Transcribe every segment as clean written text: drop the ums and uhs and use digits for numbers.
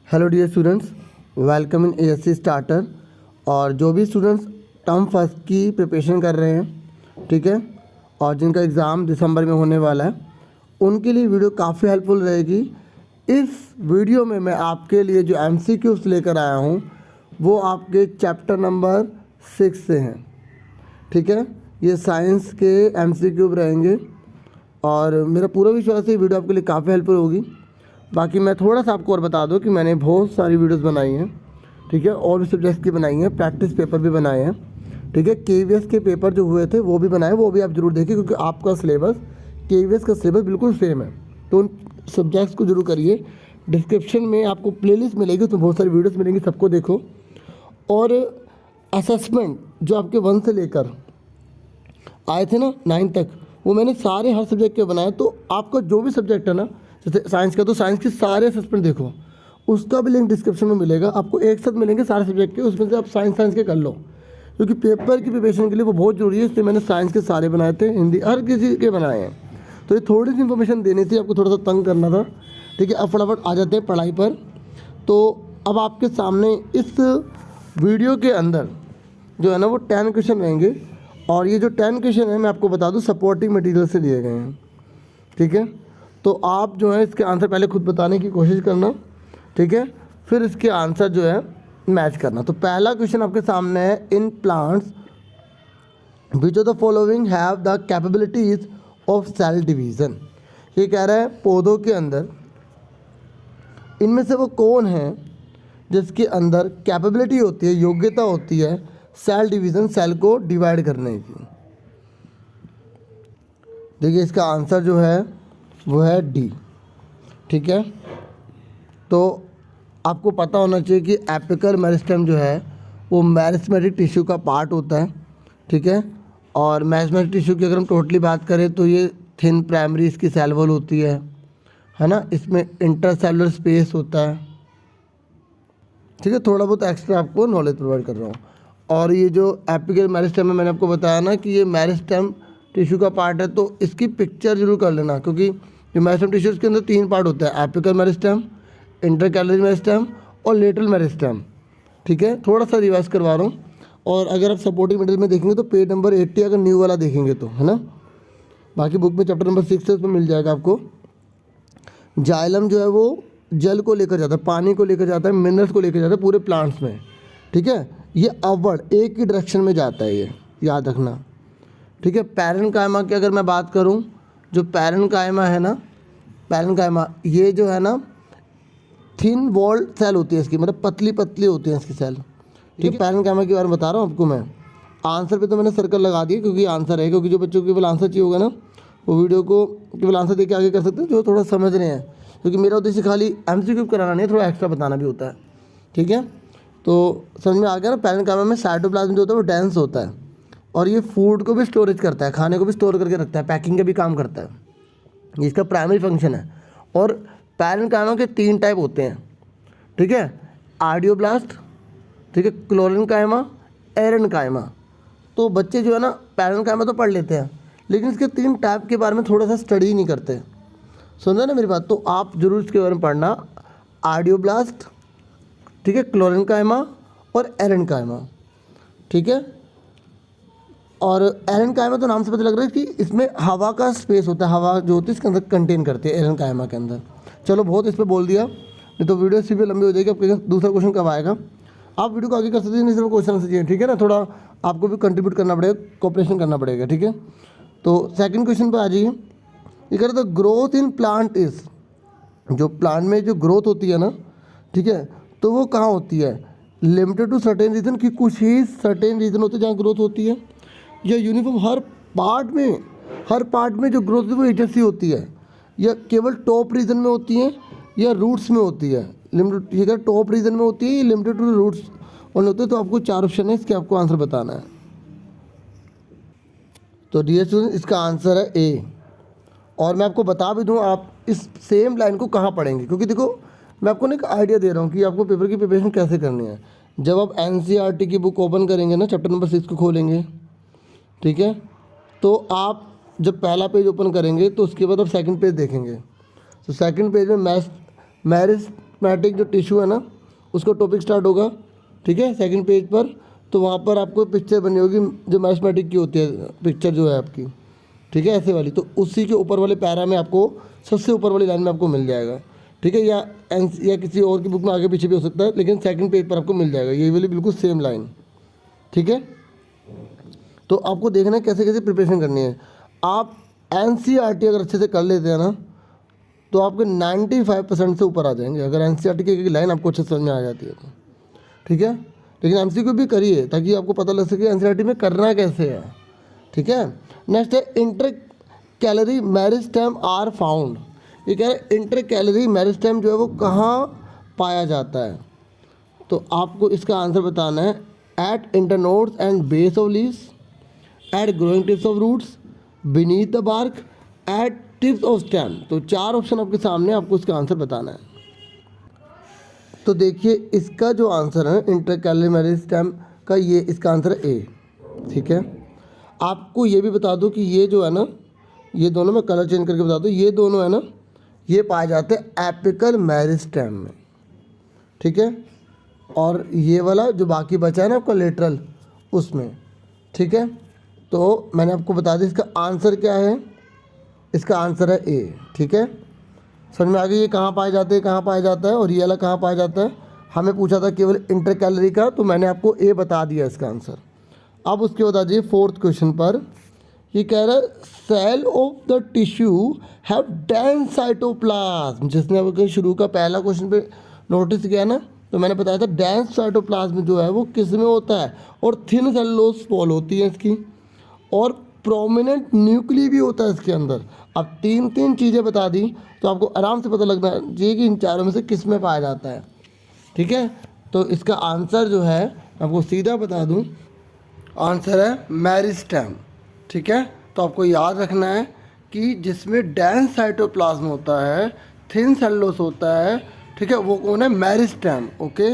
Hello dear students, welcome in ASC starter. और जो भी स्टूडेंट्स टर्म फर्स्ट की प्रिपरेशन कर रहे हैं, ठीक है, और जिनका एग्ज़ाम दिसंबर में होने वाला है, उनके लिए वीडियो काफ़ी हेल्पफुल रहेगी। इस वीडियो में मैं आपके लिए जो एमसीक्यूज़ लेकर आया हूँ वो आपके चैप्टर नंबर 6 से हैं, ठीक है। ये साइंस के एमसीक्यू रहेंगे और मेरा पूरा विश्वास है ये वीडियो आपके लिए काफ़ी हेल्पफुल होगी। बाकी मैं थोड़ा सा आपको और बता दूं कि मैंने बहुत सारी वीडियोस बनाई हैं, ठीक है, और भी सब्जेक्ट्स की बनाई हैं, प्रैक्टिस पेपर भी बनाए हैं, ठीक है। केवीएस के पेपर जो हुए थे वो भी बनाए, वो भी आप जरूर देखिए क्योंकि आपका सिलेबस केवीएस का सिलेबस बिल्कुल सेम है, तो उन सब्जेक्ट्स को जरूर करिए। डिस्क्रिप्शन में आपको प्लेलिस्ट मिलेगी, उसमें बहुत सारी वीडियोज़ मिलेंगी, सबको देखो। और असेसमेंट जो आपके 1 से लेकर आए थे ना 9 तक, वो मैंने सारे हर सब्जेक्ट के बनाए। तो आपका जो भी सब्जेक्ट है ना, जैसे साइंस का, तो साइंस के सारे असेसमेंट देखो, उसका भी लिंक डिस्क्रिप्शन में मिलेगा। आपको एक साथ मिलेंगे सारे सब्जेक्ट के, उसमें से आप साइंस के कर लो क्योंकि पेपर की प्रिपरेशन के लिए वो बहुत ज़रूरी है। इसलिए मैंने साइंस के सारे बनाए थे, हिंदी हर किसी के बनाए हैं। तो ये थोड़ी सी इन्फॉर्मेशन देनी थी, आपको थोड़ा सा तंग करना था, ठीक है। अब फटाफट आ जाते हैं पढ़ाई पर। तो अब आपके सामने इस वीडियो के अंदर जो है ना वो 10 क्वेश्चन रहेंगे, और ये जो 10 क्वेश्चन है मैं आपको बता दूं सपोर्टिंग मटेरियल से दिए गए हैं, ठीक है। तो आप जो है इसके आंसर पहले खुद बताने की कोशिश करना, ठीक है, फिर इसके आंसर जो है मैच करना। तो पहला क्वेश्चन आपके सामने है, in plants which of the following have the capabilities of cell division. ये कह रहा है पौधों के अंदर इनमें से वो कौन है जिसके अंदर कैपेबिलिटी होती है, योग्यता होती है सेल डिवीज़न, सेल को डिवाइड करने की। देखिए इसका आंसर जो है वो है डी, ठीक है। तो आपको पता होना चाहिए कि एपिकल मेरिस्टेम जो है वो मेरिस्टेमेटिक टिश्यू का पार्ट होता है, ठीक है। और मेरिस्टेमेटिक टिश्यू की अगर हम टोटली बात करें तो ये थिन प्राइमरी इसकी सेल वॉल होती है ना। इसमें इंटरसेलुलर स्पेस होता है, ठीक है। थोड़ा बहुत एक्स्ट्रा आपको नॉलेज प्रोवाइड कर रहा हूँ। और ये जो एपिकल मेरिस्टेम है, मैंने आपको बताया ना कि ये मेरिस्टेम टिश्यू का पार्ट है, तो इसकी पिक्चर जरूर कर लेना क्योंकि जो मेरिस्टेम टिश्यू के अंदर 3 पार्ट होता है, एपिकल मेरिस्टेम, इंटरकैलरी मेरिस्टेम और लेटरल मेरिस्टेम, ठीक है। थोड़ा सा रिवाइज करवा रहा हूँ। और अगर आप सपोर्टिंग मटेरियल में देखेंगे तो पेज नंबर 80 अगर न्यू वाला देखेंगे तो, है ना। बाकी बुक में चैप्टर नंबर 6 है, उसमें मिल जाएगा आपको। जाइलम जो है वो जल को लेकर जाता है, पानी को लेकर जाता है, मिनरल्स को लेकर जाता है पूरे प्लांट्स में, ठीक है। ये अपवर्ड एक ही डायरेक्शन में जाता है, ये याद रखना, ठीक है। पैरेन्काइमा की अगर मैं बात करूं, जो पैरेन्काइमा है ना, पैरेन्काइमा ये जो है ना थिन वॉल्ड सेल होती है इसकी, मतलब पतली पतली होती है इसकी सेल, ठीक है। पैरेन्काइमा के बारे में बता रहा हूँ आपको मैं। आंसर पे तो मैंने सर्कल लगा दिया क्योंकि आंसर है, क्योंकि जो बच्चों को केवल आंसर चाहिए होगा ना वो वीडियो को केवल आंसर देके आगे कर सकते हैं जो थोड़ा समझ रहे हैं, क्योंकि मेरा उद्देश्य खाली एमसीक्यू कराना नहीं है, थोड़ा एक्स्ट्रा बताना भी होता है, ठीक है। तो समझ में आ गया ना। पैरेन्काइमा में साइटोप्लाज्म जो होता है वो डेंस होता है और ये फूड को भी स्टोरेज करता है, खाने को भी स्टोर करके रखता है, पैकिंग का भी काम करता है, ये इसका प्राइमरी फंक्शन है। और पैरेन्काइमा के 3 टाइप होते हैं, ठीक है, आर्डियोब्लास्ट, ठीक है, क्लोरेन्काइमा, एरेन्काइमा। तो बच्चे जो है ना पैरेन्काइमा तो पढ़ लेते हैं लेकिन इसके 3 टाइप के बारे में थोड़ा सा स्टडी नहीं करते, समझा ना मेरी बात। तो आप जरूर इसके बारे में पढ़ना, आर्डियोब्लास्ट, ठीक है, क्लोरेन्काइमा और एरेन्काइमा, ठीक है। और एरेन्काइमा तो नाम से पता लग रहा है कि इसमें हवा का स्पेस होता है, हवा जो होती है इसके अंदर कंटेन करती है एरेन्काइमा के अंदर। चलो बहुत इस पर बोल दिया, नहीं तो वीडियो इसी पे लंबी हो जाएगी। आपके दूसरा क्वेश्चन कब आएगा, आप वीडियो को आगे कर सकते हैं, नहीं सिर्फ क्वेश्चन से चाहिए, ठीक है ना। थोड़ा आपको भी कंट्रीब्यूट करना पड़ेगा, कोऑपरेशन करना पड़ेगा, ठीक है। तो सेकंड क्वेश्चन पर आ जाइए। ये कह रहे the growth in plant is, जो प्लांट में जो ग्रोथ होती है ना, ठीक है, तो वो कहाँ होती है, लिमिटेड टू सर्टेन रीजन, की कुछ ही सर्टेन रीजन होते हैं जहाँ ग्रोथ होती है, या यूनिफॉर्म हर पार्ट में जो ग्रोथ है वो एक जैसी होती है, या केवल टॉप रीजन में होती है या रूट्स में होती है। लिमिटेड, ये क्या टॉप रीजन में होती है, लिमिटेड टू रूट्स ओनली होते हैं। तो आपको 4 ऑप्शन है, इसके आपको आंसर बताना है। तो डियर स्टूडेंट इसका आंसर है ए। और मैं आपको बता भी दूं आप इस सेम लाइन को कहाँ पढ़ेंगे, क्योंकि देखो मैं आपको ना एक आइडिया दे रहा हूँ कि आपको पेपर की प्रिपरेशन कैसे करनी है। जब आप एनसीईआरटी की बुक ओपन करेंगे ना, चैप्टर नंबर 6 को खोलेंगे, ठीक है, तो आप जब पहला पेज ओपन करेंगे तो उसके बाद आप सेकंड पेज देखेंगे। तो सेकंड पेज में मैरिस्टेमेटिक जो टिश्यू है ना उसका टॉपिक स्टार्ट होगा, ठीक है, सेकंड पेज पर। तो वहाँ पर आपको पिक्चर बनी होगी जो मैरिस्टेमेटिक की होती है पिक्चर जो है आपकी, ठीक है, ऐसे वाली। तो उसी के ऊपर वाले पैरा में आपको सबसे ऊपर वाली लाइन में आपको मिल जाएगा, ठीक है, या किसी और की बुक में आगे पीछे भी हो सकता है, लेकिन सेकंड पेज पर आपको मिल जाएगा ये वाली बिल्कुल सेम लाइन, ठीक है। तो आपको देखना है कैसे कैसे प्रिपरेशन करनी है। आप NCERT अगर अच्छे से कर लेते हैं ना तो आपके 95% से ऊपर आ जाएंगे, अगर NCERT की एक लाइन आपको अच्छे से समझ में आ जाती है तो, ठीक है। लेकिन MCQ भी करिए ताकि आपको पता लग सके NCERT में करना कैसे है, ठीक है। नेक्स्ट है intercalary meristem are found. ये कह रहे हैं इंटर कैलोरी मेरिस्टेम जो है वो कहाँ पाया जाता है। तो आपको इसका आंसर बताना है at internodes and base of leaves, at growing tips of roots, beneath the bark, at tips of stem. तो 4 ऑप्शन आपके सामने, आपको इसका आंसर बताना है। तो देखिए इसका जो आंसर है इंटरकैलोरी मेरिस्टेम का, ये इसका आंसर है ए, ठीक है। आपको ये भी बता दूं कि ये जो है ना, ये दोनों में कलर चेंज करके बता दूं, ये दोनों है ना ये पाए जाते हैं एपिकल मेरिस्टेम में, ठीक है। और ये वाला जो बाकी बचा है ना आपका लेटरल उसमें, ठीक है। तो मैंने आपको बता दिया इसका आंसर क्या है, इसका आंसर है ए, ठीक है। समझ में आ गई ये कहाँ पाया जाते हैं, कहाँ पाया जाता है, और ये वाला कहाँ पाया जाता है। हमें पूछा था केवल इंटर कैलोरी का, तो मैंने आपको ए बता दिया इसका आंसर। अब उसके बाद आ जाइए 4th क्वेश्चन पर। ये कह रहा है cell of the tissue have dense cytoplasm. जिसने आपके शुरू का पहला क्वेश्चन पे नोटिस किया ना, तो मैंने बताया था डेंस साइटोप्लाज्म जो है वो किस में होता है, और थिन सेलुलोज वॉल होती है इसकी, और प्रोमिनेंट न्यूक्ली भी होता है इसके अंदर। अब 3 चीज़ें बता दी तो आपको आराम से पता लगना चाहिए कि इन चारों में से किस में पाया जाता है, ठीक है। तो इसका आंसर जो है आपको सीधा बता दूं, आंसर है मेरिस्टेम, ठीक है। तो आपको याद रखना है कि जिसमें डेंस साइटोप्लाज्म होता है, थिन सेलुलोज होता है, ठीक है, वो कौन है, मेरिस्टेम, ओके।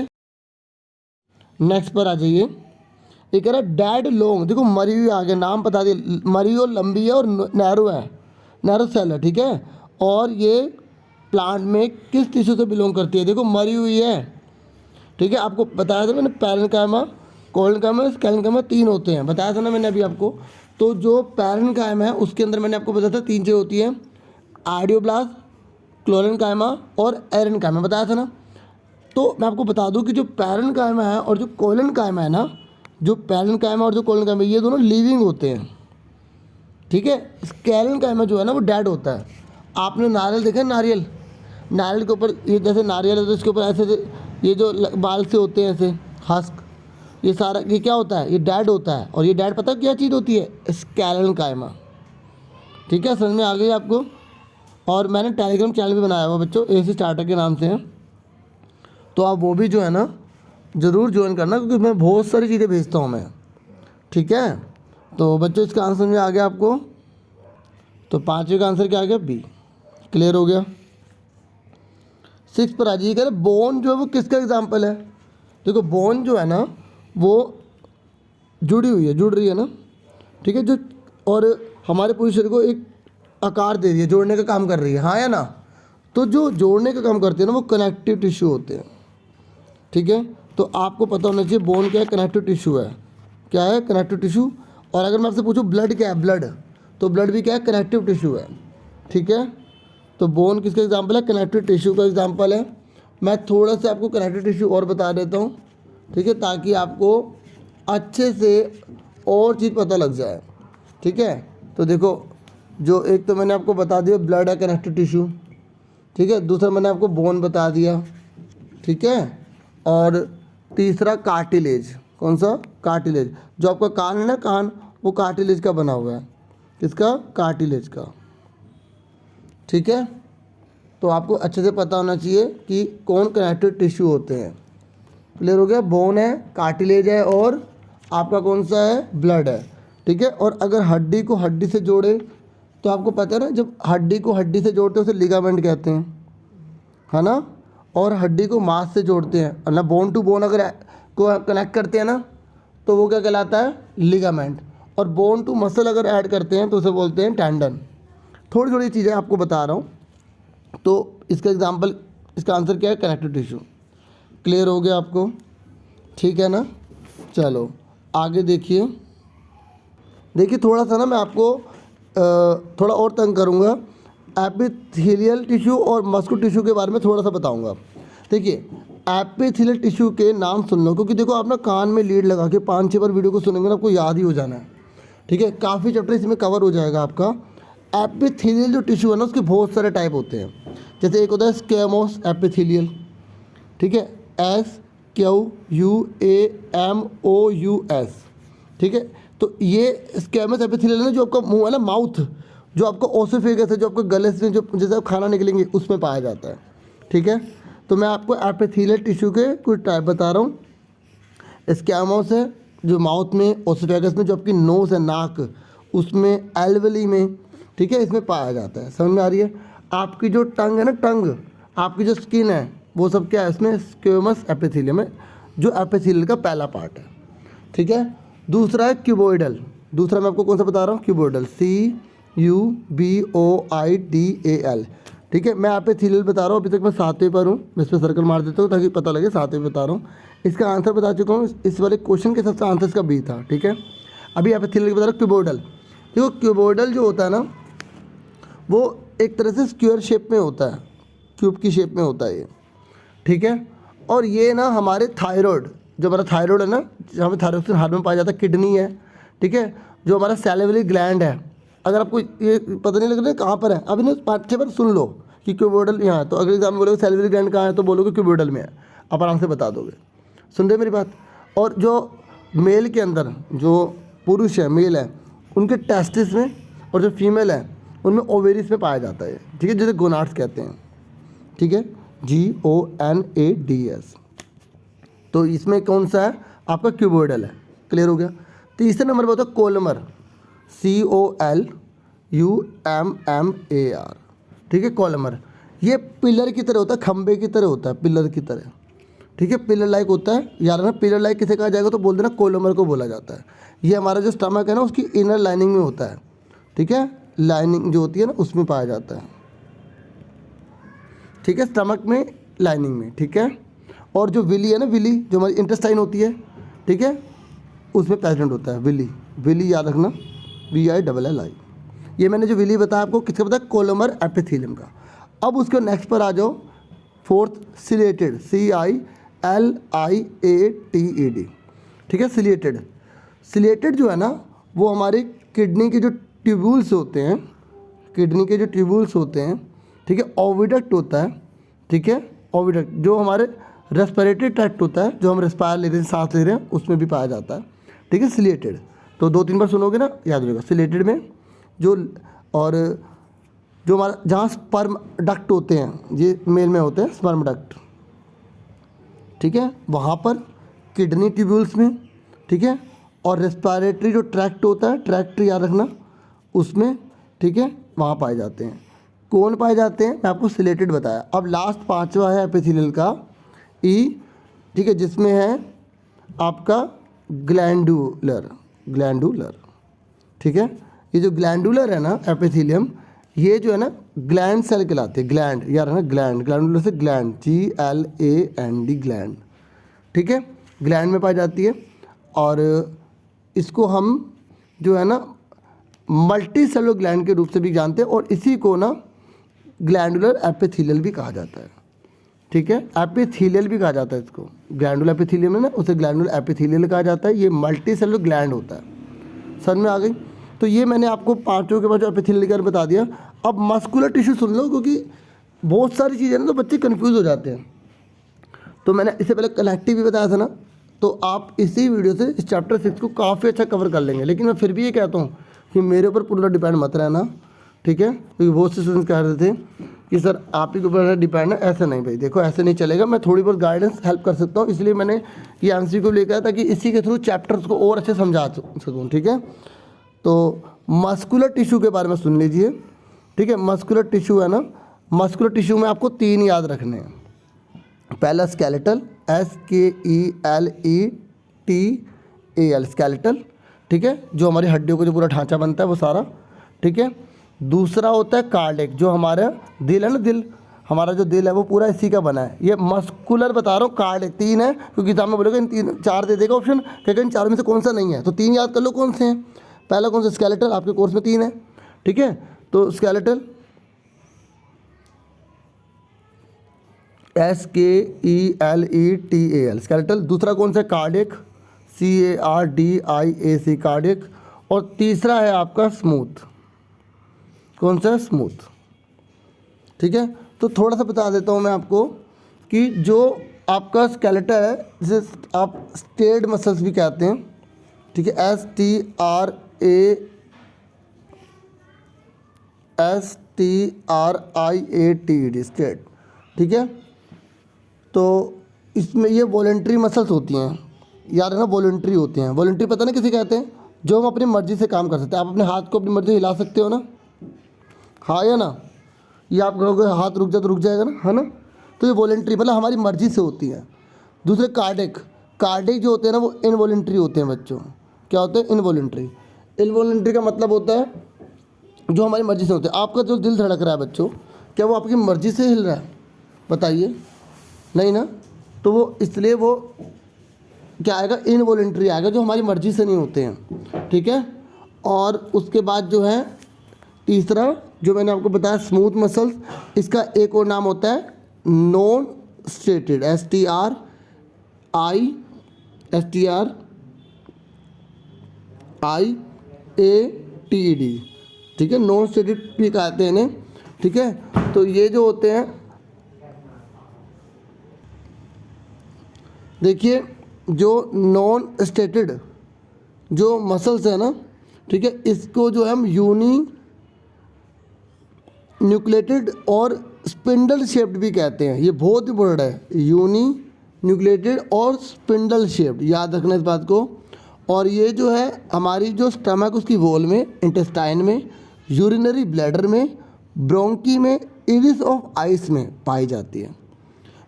नेक्स्ट पर आ जाइए। ये कह रहा है डेड लॉन्ग, देखो मरी हुई आगे नाम बता दिए, मरी और लंबी है और नैरो है, नैरो सेल है, ठीक है। और ये प्लांट में किस टिश्यू से बिलोंग करती है, देखो मरी हुई है, ठीक है। आपको बताया था मैंने पैरेन्काइमा, कोलेनकाइमा, स्केलेनकाइमा 3 होते हैं, बताया था ना मैंने अभी आपको। तो जो पैरेन्काइमा है उसके अंदर मैंने आपको बताया था 3 चीज़ें होती हैं, आइडियोब्लास्ट, क्लोरेनकाइमा और एरेनकाइमा, बताया था ना। तो मैं आपको बता दूं कि जो पैरेन्काइमा है और जो कोलेनकाइमा है ना, जो पैरेन्काइमा और जो कोलेनकाइमा ये दोनों लिविंग होते हैं, ठीक है। स्केलेनकाइमा जो है ना वो डेड होता है। आपने नारियल देखा है, नारियल, नारियल के ऊपर ये जैसे नारियल है तो इसके ऊपर ऐसे ये जो बाल से होते हैं ऐसे हस्क, ये सारा ये क्या होता है, ये डेड होता है। और ये डेड पता क्या चीज़ होती है, स्केलेनकाइमा, ठीक है। समझ में आ गई आपको। और मैंने टेलीग्राम चैनल भी बनाया हुआ बच्चों, AC स्टार्टर के नाम से है, तो आप वो भी जो है ना ज़रूर ज्वाइन करना, क्योंकि मैं बहुत सारी चीज़ें भेजता हूँ मैं, ठीक है। तो बच्चों इसका आंसर में आ गया आपको, तो 5वें का आंसर क्या आ गया, बी, क्लियर हो गया। 6 पर आ जाइए। कह रहे बोन जो है वो किसका एग्जाम्पल है। देखो बोन जो है ना वो जुड़ी हुई है, जुड़ रही है ना, ठीक है, जो और हमारे पूरे शरीर को एक आकार दे रही है, जोड़ने का काम कर रही है, हाँ या ना। तो जो जोड़ने का काम करते हैं ना वो कनेक्टिव टिश्यू होते हैं, ठीक है। तो आपको पता होना चाहिए बोन क्या है, कनेक्टिव टिश्यू है, क्या है, कनेक्टिव टिश्यू। और अगर मैं आपसे पूछूं ब्लड क्या है, ब्लड, तो ब्लड भी क्या है, कनेक्टिव टिश्यू है, ठीक है। तो बोन किसका एग्जाम्पल है, कनेक्टिव टिश्यू का एग्जाम्पल है। मैं थोड़ा सा आपको कनेक्टिव टिश्यू और बता देता हूँ, ठीक है, ताकि आपको अच्छे से और चीज़ पता लग जाए, ठीक है। तो देखो जो एक तो मैंने आपको बता दिया ब्लड है कनेक्टिव टिश्यू, ठीक है। दूसरा मैंने आपको बोन बता दिया, ठीक है। और तीसरा कार्टिलेज, कौन सा, कार्टिलेज। जो आपका कान है ना, कान, वो कार्टिलेज का बना हुआ है, किसका, कार्टिलेज का, ठीक है। तो आपको अच्छे से पता होना चाहिए कि कौन कनेक्टिव टिश्यू होते हैं, क्लियर हो गया। बोन है, कार्टिलेज है, और आपका कौन सा है, ब्लड है, ठीक है। और अगर हड्डी को हड्डी से जोड़े तो आपको पता है ना, जब हड्डी को हड्डी से जोड़ते हैं उसे लिगामेंट कहते हैं, है ना। और हड्डी को मांस से जोड़ते हैं, ना बोन टू बोन अगर को कनेक्ट करते हैं ना तो वो क्या कहलाता है, लिगामेंट। और बोन टू मसल अगर ऐड करते हैं तो उसे बोलते हैं टेंडन। थोड़ी थोड़ी चीज़ें आपको बता रहा हूँ। तो इसका एग्जांपल इसका आंसर क्या है? Connective tissue. क्लियर हो गया आपको? ठीक है ना। चलो आगे देखिए। थोड़ा सा ना मैं आपको थोड़ा और तंग करूँगा। एपिथेलियल टिश्यू और मस्कुलर टिश्यू के बारे में थोड़ा सा बताऊँगा। देखिए एपिथेलियल टिश्यू के नाम सुन लो, क्योंकि देखो आप ना कान में लीड लगा के 5-6 बार वीडियो को सुनेंगे ना, आपको याद ही हो जाना है। ठीक है, काफ़ी चैप्टर इसमें कवर हो जाएगा आपका। एपिथेलियल जो टिश्यू है ना, उसके बहुत सारे टाइप होते हैं। जैसे एक होता है स्क्वेमोस एपिथेलियल, ठीक है, SQUAMOUS, ठीक है। तो ये स्क्वेमोस एपिथेलियल है ना, जो आपका मुंह है ना, माउथ, जो आपका ओसोफेगस है, जो आपका गले से जो जैसे आप खाना निकलेंगे उसमें पाया जाता है। ठीक है, तो मैं आपको एपिथेलियल टिश्यू के कुछ टाइप बता रहा हूँ। स्क्वेमोस है जो माउथ में, ओसोफेगस में, जो आपकी नोज़ है, नाक, उसमें, एल्वेली में, ठीक है, इसमें पाया जाता है। समझ में आ रही है? आपकी जो टंग है ना, टंग, आपकी जो स्किन है, वो सब क्या है इसमें? स्क्वेमस एपिथेलियम है, जो एपिथेलियल का पहला पार्ट है। ठीक है, दूसरा है क्यूबोइडल। दूसरा मैं आपको कौन सा बता रहा हूँ? Cuboidal, CUBOIDAL। ठीक है, मैं एपिथेलियल बता रहा हूँ, अभी तक मैं 7वें पर हूँ, मैं इस पर सर्कल मार देता हूँ ताकि पता लगे 7वें बता रहा हूँ। इसका आंसर बता चुका हूँ, इस वाले क्वेश्चन के हिसाब से आंसर इसका बी था। ठीक है, अभी एपिथेलियल बता रहा हूँ क्यूबोइडल। देखो क्यूबोइडल जो होता है ना, वो एक तरह से स्क्वायर शेप में होता है, क्यूब की शेप में होता है ये। ठीक है, और ये ना हमारे थायराइड, जो हमारा थायराइड है ना, जो हमें थायराइड हार्मोन पाया जाता है, किडनी है, ठीक है, जो हमारा सैलिवरी ग्लैंड है। अगर आपको ये पता नहीं लग रहा है कहाँ पर है, अभी ना 5-6 बार सुन लो कि क्यूबोइडल यहाँ है, तो अगले एग्जाम में बोलोगे सैलिवरी ग्लैंड कहाँ है, तो बोलोगे क्यूबोइडल में है, आप आराम से बता दोगे। सुन रहे मेरी बात? और जो मेल के अंदर जो पुरुष है, मेल है, उनके टेस्टिस में, और जो फीमेल है उनमें ओवेरिस में पाया जाता है। ठीक है, जैसे गोनाड्स कहते हैं। ठीक है, GONADS। तो इसमें कौन सा है? आपका क्यूबोइडल है। क्लियर हो गया? तीसरे नंबर पर होता है कोलमर, COLUMMAR। ठीक है, कोलमर, ये पिलर की तरह होता है, खंबे की तरह होता है, पिलर की तरह। ठीक है, पिलर लाइक होता है। यार ना पिलर लाइक किसे कहा जाएगा, तो बोल देना कोलमर को बोला जाता है। ये हमारा जो स्टमक है ना, उसकी इनर लाइनिंग में होता है। ठीक है, लाइनिंग जो होती है ना, उसमें पाया जाता है। ठीक है, स्टमक में, लाइनिंग में। ठीक है, और जो विली है ना, विली जो हमारी इंटेस्टाइन होती है, ठीक है, उसमें प्रेजेंट होता है विली। विली याद रखना, VILLI। ये मैंने जो विली बताया आपको, किसका बताया? कोलमर एपिथेलियम का। अब उसके नेक्स्ट पर आ जाओ, फोर्थ सिलेटेड, CILIATED। ठीक है, सिलेटेड। सिलेटेड जो है ना, वो हमारे किडनी के जो ट्यूब्यूल्स होते हैं, किडनी के जो ट्यूब्यूल्स होते हैं, ठीक है, ओविडक्ट होता है। ठीक है, ओविडक्ट जो हमारे रेस्पिरेटरी ट्रैक्ट होता है, जो हम रेस्पायर ले रहे हैं, सांस ले रहे हैं, उसमें भी पाया जाता है। ठीक है, सिलेटेड। तो 2-3 बार सुनोगे ना, याद रहेगा। सिलेटेड में जो, और जो हमारा जहाँ स्पर्म डक्ट होते हैं, ये मेल में होते हैं स्पर्म डक्ट। ठीक है, वहाँ पर किडनी ट्यूब्यूल्स में, ठीक है, और रेस्पिरेटरी जो ट्रैक्ट होता है, ट्रैक्ट याद रखना, उसमें, ठीक है, वहाँ पाए जाते हैं। कौन पाए जाते हैं? मैं आपको सिलेटेड बताया। अब लास्ट 5वां है एपिथेलियल का, E। ठीक है, जिसमें है आपका ग्लैंडुलर। ठीक है, ये जो ग्लैंडुलर है ना एपिथेलियम, ये जो है ना ग्लैंड सेल कहलाते हैं। ग्लैंड यार है ना, ग्लैंड, ग्लैंडुलर से ग्लैंड, GLAND, ग्लैंड। ठीक है, ग्लैंड में पाई जाती है। और इसको हम जो है ना मल्टी सेलुलर ग्लैंड के रूप से भी जानते हैं, और इसी को ना ग्लैंडुलर एपिथेलियल भी कहा जाता है। ठीक है, एपिथेलियल भी कहा जाता है इसको। ग्लैंडुलर एपिथेलियम है ना, उसे ग्लैंडुलर एपिथेलियल कहा जाता है। ये मल्टी सेलुलर ग्लैंड होता है। समझ में आ गई? तो ये मैंने आपको 5 के बाद जो एपिथेलियल का बता दिया। अब मस्कुलर टिश्यू सुन लो, क्योंकि बहुत सारी चीज़ें ना तो बच्चे कन्फ्यूज़ हो जाते हैं। तो मैंने इससे पहले कलेक्टिव भी बताया था ना, तो आप इसी वीडियो से इस चैप्टर 6 को काफ़ी अच्छा कवर कर लेंगे। लेकिन मैं फिर भी ये कहता हूँ कि मेरे ऊपर पूरा डिपेंड मत रहना। ठीक है, क्योंकि बहुत से स्टूडेंट्स कह रहे थे कि सर आप ही के ऊपर डिपेंड है। ऐसा नहीं भाई, देखो ऐसे नहीं चलेगा। मैं थोड़ी बहुत गाइडेंस हेल्प कर सकता हूँ, इसलिए मैंने ये MCQ लेकर आया ताकि इसी के थ्रू चैप्टर्स को और अच्छे समझा सकूँ। ठीक है, तो मस्कुलर टिश्यू के बारे में सुन लीजिए। ठीक है, मस्कुलर टिश्यू है ना, मस्कुलर टिश्यू में आपको 3 याद रखने हैं। पहला स्केलेटल, SKELETAL, स्केलेटल। ठीक है, जो हमारी हड्डियों का जो पूरा ढांचा बनता है वो सारा। ठीक है, दूसरा होता है कार्डियक, जो हमारा दिल है ना, दिल, हमारा जो दिल है वो पूरा इसी का बना है। ये मस्कुलर बता रहा हूँ, कार्ड 3 है, क्योंकि एग्जाम में बोलेगा इन 3 4 दे देगा ऑप्शन, कहेगा इन 4 में से कौन सा नहीं है, तो 3 याद कर लो कौन से हैं। पहला कौन सा, स्केलेटल, आपके कोर्स में 3 है, ठीक है। तो स्केलेटल SKELETAL स्केलेटल। दूसरा कौन सा, कार्डियक CARDIAC कार्डियक। और तीसरा है आपका स्मूथ, कौन सा, स्मूथ, ठीक है। तो थोड़ा सा बता देता हूँ मैं आपको कि जो आपका स्केलेटल है जिसे आप स्टेट मसल्स भी कहते हैं, ठीक है, STRATED स्टेट, ठीक है। तो इसमें ये वॉलंटरी मसल्स होती हैं, याद रखना वॉलंटरी होती हैं। वॉलंटरी पता ना किसे कहते हैं, जो हम अपनी मर्ज़ी से काम कर सकते हैं। आप अपने हाथ को अपनी मर्ज़ी से हिला सकते हो ना, हाँ या ना, ये आप कहोगे हाथ रुक जा तो रुक जाएगा ना, है ना। तो ये वॉलंटरी मतलब हमारी मर्ज़ी से होती है। दूसरे कार्डिक, कार्डिक जो होते हैं ना वो इनवॉलंटरी होते हैं बच्चों। क्या होते हैं, इनवॉलंटरी। इनवॉलंटरी का मतलब होता है जो हमारी मर्ज़ी से होते हैं। आपका जो दिल धड़क रहा है बच्चों, क्या वो आपकी मर्ज़ी से हिल रहा है, बताइए, नहीं ना। तो वो इसलिए वो क्या आएगा, इनवॉलंटरी आएगा, जो हमारी मर्ज़ी से नहीं होते हैं, ठीक है। और उसके बाद जो है तीसरा जो मैंने आपको बताया स्मूथ मसल्स, इसका एक और नाम होता है नॉन स्टेटेड, STRATED, ठीक है, नॉन स्टेटेड भी कहते हैं इन्हें, ठीक है। तो ये जो होते हैं, देखिए जो नॉन स्टेटेड जो मसल्स है ना, ठीक है, इसको जो हम यूनी न्यूक्लिएटेड और स्पिंडल शेप्ड भी कहते हैं। ये बहुत ही वर्ड है, यूनी न्यूक्लिएटेड और स्पिंडल शेप्ड, याद रखना इस बात को। और ये जो है हमारी जो स्टमक उसकी वॉल में, इंटेस्टाइन में, यूरिनरी ब्लैडर में, ब्रोंकी में, इरिस ऑफ आइस में पाई जाती है।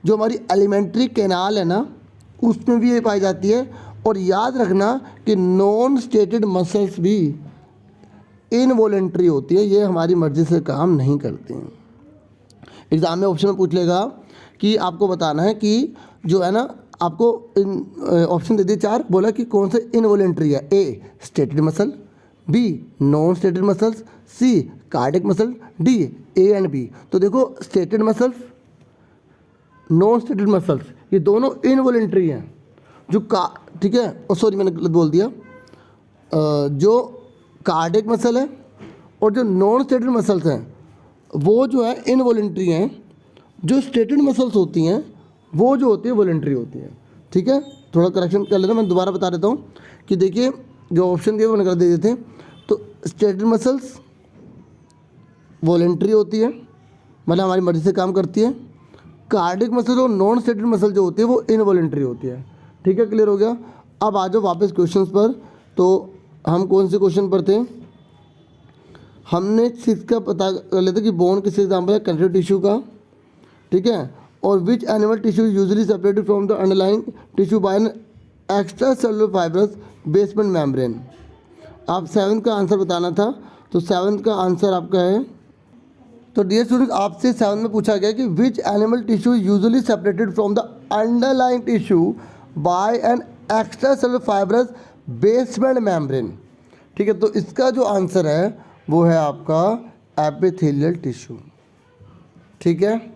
जो हमारी एलिमेंट्री कैनाल है ना उसमें भी ये पाई जाती है। और याद रखना कि नॉन स्टेटेड मसल्स भी इनवॉलंटरी होती है, ये हमारी मर्ज़ी से काम नहीं करती हैं। एग्ज़ाम में ऑप्शन में पूछ लेगा कि आपको बताना है कि जो है ना, आपको ऑप्शन दे दिए 4, बोला कि कौन से इनवॉलंटरी है। A stated muscle, B non stated muscles, C cardiac muscle, D A and B। तो देखो stated muscles, non stated muscles, ये दोनों इनवॉलंटरी हैं। जो ठीक है, सॉरी मैंने गलत बोल दिया, जो कार्डियक मसल है और जो नॉन स्टेटेड मसल्स हैं वो जो है इनवॉलंटरी हैं। जो स्टेटेड मसल्स होती हैं वो जो होती है वॉलंटरी होती है, ठीक है। थोड़ा करेक्शन कर लेना, मैं दोबारा बता देता हूँ कि देखिए जो ऑप्शन दिए वो निकाल दे देते हैं। तो स्टेटेड मसल्स वॉलंटरी होती है, मतलब हमारी मर्ज़ी से काम करती है। कार्डियक मसल और नॉन स्टेटेड मसल जो होती है वो इनवॉलंटरी होती है, ठीक है। क्लियर हो गया। अब आ जाओ वापस क्वेश्चंस पर। तो हम कौन से क्वेश्चन पर थे, हमने 6 का पता कर लेते कि बोन किस एग्जाम्पल है, कनेक्टिव टिश्यू का, ठीक है। और which animal tissue usually separated from the underlying tissue bye an extra cellular fibrous basement membrane. आप 7 का आंसर बताना था, तो 7 का आंसर आपका है। तो डियर स्टूडेंट्स, आपसे 7 में पूछा गया कि which animal tissue usually separated from the underlying tissue bye an extra cellular fibrous basement membrane, ठीक है। तो इसका जो आंसर है वो है आपका एपिथेलियल टिश्यू, ठीक है।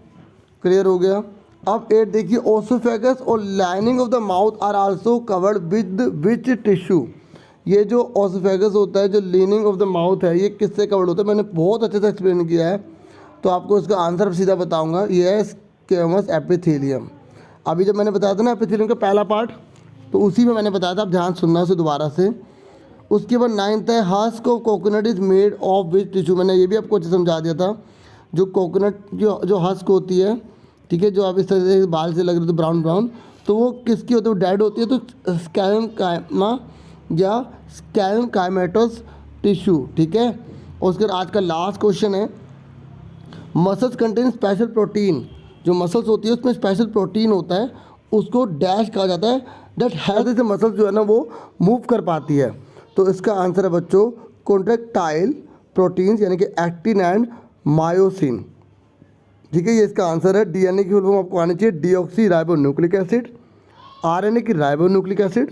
क्लियर हो गया। अब 8 देखिए, ओसोफेगस और lining of the mouth are also covered with which tissue. ये जो ओसोफेगस होता है, जो लाइनिंग ऑफ द माउथ है, ये किससे कवर्ड होता है, मैंने बहुत अच्छे से एक्सप्लेन किया है। तो आपको इसका आंसर सीधा बताऊंगा, ये है स्क्वेमस एपिथेलियम। अभी जब मैंने बताया था ना एपिथेलियम का पहला पार्ट, तो उसी में मैंने बताया था, आप ध्यान सुनना उसे दोबारा से। उसके बाद 9th है husk of coconut is made of which tissue. मैंने ये भी आपको अच्छे समझा दिया था। जो कोकोनट जो हस्क होती है, ठीक है, जो आप इस तरह से बाल से लग रहे थे ब्राउन ब्राउन, तो वो किसकी होती है, वो डेड होती है। तो स्कैलेन्काइमा या स्कैलेन्काइमेटोस टिश्यू, ठीक है। और उसके बाद आज का लास्ट क्वेश्चन है, मसल्स कंटेन स्पेशल प्रोटीन। जो मसल्स होती है उसमें स्पेशल प्रोटीन होता है, उसको डैश कहा जाता है, दैट हेल्प से मसल्स जो है ना वो मूव कर पाती है। तो इसका आंसर है बच्चों कॉन्ट्रैक्टाइल प्रोटीन्स, यानी कि एक्टिन एंड मायोसिन, ठीक है, ये इसका आंसर है। डीएनए की फुल फॉर्म आपको आनी चाहिए deoxy ribo nucleic acid, RNA की राइबो न्यूक्लिक एसिड।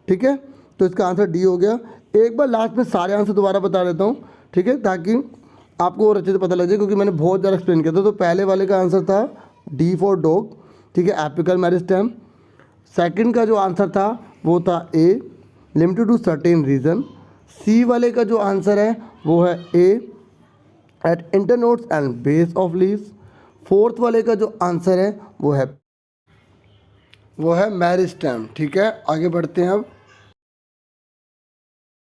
ठीक है, तो इसका आंसर डी हो गया। एक बार लास्ट में सारे आंसर दोबारा बता देता हूँ, ठीक है, ताकि आपको और अच्छे से पता लग जाए, क्योंकि मैंने बहुत ज़्यादा एक्सप्लेन किया था। तो पहले वाले का आंसर था डी फॉर डॉग, ठीक है, एपिकल मेरिस्टेम। सेकंड का जो आंसर था वो था A, limited to certain region. C वाले का जो आंसर है वो है A, at internodes and base of leaves. Fourth वाले का जो आंसर है वो है मेरिस्टेम। ठीक है, आगे बढ़ते हैं। अब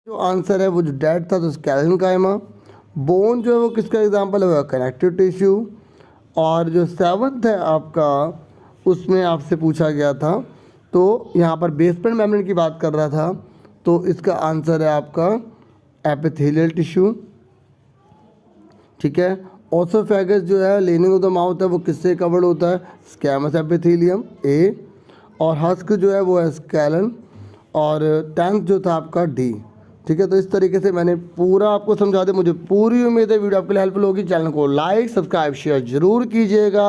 जो आंसर है वो जो डेड था तो स्केलेटन कायमा। बोन जो है वो किसका एग्जांपल है, वो कनेक्टिव टिश्यू। और जो सेवंथ है आपका, उसमें आपसे पूछा गया था, तो यहाँ पर बेसमेंट मेम्ब्रेन की बात कर रहा था, तो इसका आंसर है आपका एपिथेलियल टिश्यू। ठीक है, ओसोफेगस जो है लेनिंग ऑफ द माउथ है वो किससे कवर्ड होता है, स्क्वैमस एपिथेलियम ए। और हस्क जो है वो है स्केलन। और टेंथ जो था आपका डी। ठीक है, तो इस तरीके से मैंने पूरा आपको समझा दिया। मुझे पूरी उम्मीद है वीडियो आपके लिए हेल्पफुल होगी। चैनल को लाइक सब्सक्राइब शेयर जरूर कीजिएगा।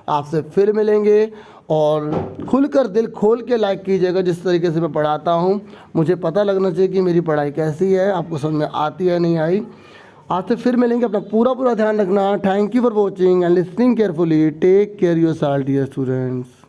आपसे फिर मिलेंगे, और खुलकर दिल खोल के लाइक कीजिएगा। जिस तरीके से मैं पढ़ाता हूँ मुझे पता लगना चाहिए कि मेरी पढ़ाई कैसी है, आपको समझ में आती है नहीं आई। आपसे फिर मिलेंगे, अपना पूरा ध्यान रखना। Thank you for watching and listening carefully. Take care yourself dear students.